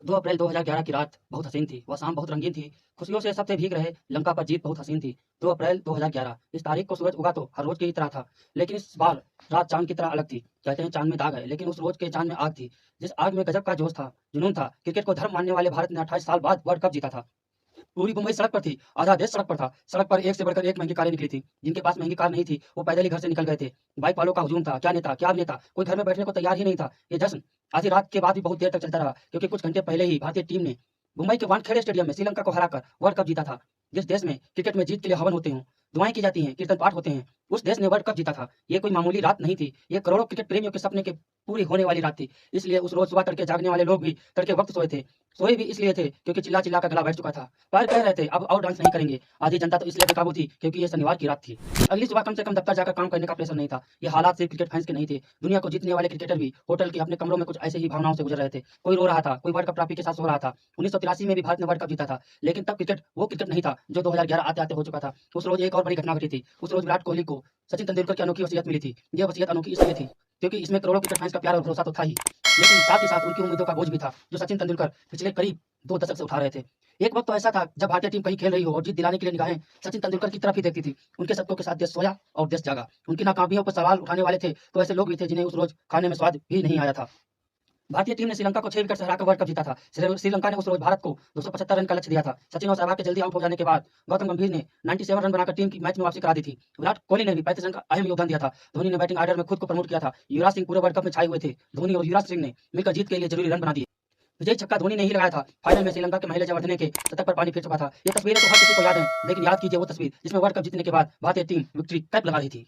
2 अप्रैल 2011 की रात बहुत हसीन थी। वह शाम बहुत रंगीन थी। खुशियों से सब थे भीग रहे। लंका पर जीत बहुत हसीन थी। 2 अप्रैल 2011 इस तारीख को सूरज उगा तो हर रोज की ही तरह था, लेकिन इस बार रात चाँद की तरह अलग थी। कहते हैं चाँद में दाग है, लेकिन उस रोज के चाँद में आग थी। जिस आग में गजब का जोश था, जुनून था। क्रिकेट को धर्म मानने वाले भारत ने 28 साल बाद वर्ल्ड कप जीता था। पूरी मुंबई सड़क पर थी, आधा देश सड़क पर था। सड़क पर एक से बढ़कर एक महंगी कारें निकली थी। जिनके पास महंगी कार नहीं थी, वो पैदल ही घर से निकल गए थे। बाइक वालों का हुजूम था, क्या नेता, क्या अभिनेता, कोई घर में बैठने को तैयार ही नहीं था। ये जश्न आधी रात के बाद भी बहुत देर तक चलता रहा, क्योंकि कुछ घंटे पहले ही भारतीय टीम ने मुंबई के वानखेड़े स्टेडियम में श्रीलंका को हराकर वर्ल्ड कप जीता था। जिस देश में क्रिकेट में जीत के लिए हवन होते हों, दुआएं की जाती हैं, कीर्तन पाठ होते हैं, उस देश ने वर्ल्ड कप जीता था। ये कोई मामूली रात नहीं थी, ये करोड़ों क्रिकेट प्रेमियों के सपने के पूरी होने वाली रात थी। इसलिए उस रोज सुबह तड़के जागने वाले लोग भी तड़के वक्त सोए थे। सोए भी इसलिए थे क्योंकि चिल्ला चिल्ला कर गला बैठ चुका था। पैर कह रहे थे अब और डांस नहीं करेंगे। आधी जनता तो इसलिए बेकाबू थी क्योंकि ये शनिवार की रात थी। अगली सुबह कम से कम दफ्तर जाकर काम करने का प्रेशर नहीं था। ये हालात सिर्फ क्रिकेट फैंस के नहीं थे। दुनिया को जीतने वाले क्रिकेटर भी होटल के अपने कमरों में कुछ ऐसे ही भावनाओं से गुजर रहे थे। कोई रो रहा था, कोई वर्ल्ड कप ट्रॉफी के साथ सो रहा था। 1983 में भी भारत ने वर्ल्ड कप जीता था, लेकिन तब क्रिकेट वो क्रिकेट नहीं था जो 2011 आते-आते हो चुका था। उस रोज एक और बड़ी घटना घटी थी। उस रोज विराट कोहली को सचिन तेंदुलकर की अनोखी वसीयत मिली थी। ये वसीयत अनोखी इसलिए थी क्योंकि इसमें करोड़ों क्रिकेट फैंस का प्यार और भरोसा तो था ही, लेकिन साथ ही साथ उनकी उम्मीदों का बोझ भी था, जो सचिन तेंदुलकर पिछले करीब 2 दशक से उठा रहे थे। एक वक्त तो ऐसा था जब भारतीय टीम कहीं खेल रही हो और जीत दिलाने के लिए निगाहें सचिन तेंदुलकर की तरफ ही देखती थी। उनके शतकों के साथ देश सोया और देश जागा। उनकी नाकामियों पर सवाल उठाने वाले थे, तो ऐसे लोग भी थे जिन्हें उस रोज खाने में स्वाद भी नहीं आया था। भारतीय टीम ने श्रीलंका को 6 विकेट से हराकर वर्ल्ड कप जीता था। श्रीलंका ने उस रोज भारत को 275 रन का लक्ष्य दिया था। सचिन और सहवाग के जल्दी आउट हो जाने के बाद गौतम गंभीर ने 97 रन बनाकर टीम की मैच में वापसी करा दी थी। विराट कोहली ने भी 35 रन का अहम योगदान दिया था। धोनी ने बैटिंग ऑर्डर में खुद को प्रमोट किया था। युवराज सिंह पूरे वर्ल्ड कप में छाए हुए थे। धोनी और युवराज सिंह ने मिलकर जीत के लिए जरूरी रन बना दिए। विजयी छक्का धोनी ने ही लगाया था। फाइनल में श्रीलंका के महिला जयवर्धने के शतक पर पानी फिर चुका था। ये तस्वीरें तो हर किसी को याद है, लेकिन याद कीजिए वो तस्वीर जिसमें वर्ल्ड कप जीतने के बाद भारतीय टीम विक्ट्री कैप लगा रही थी।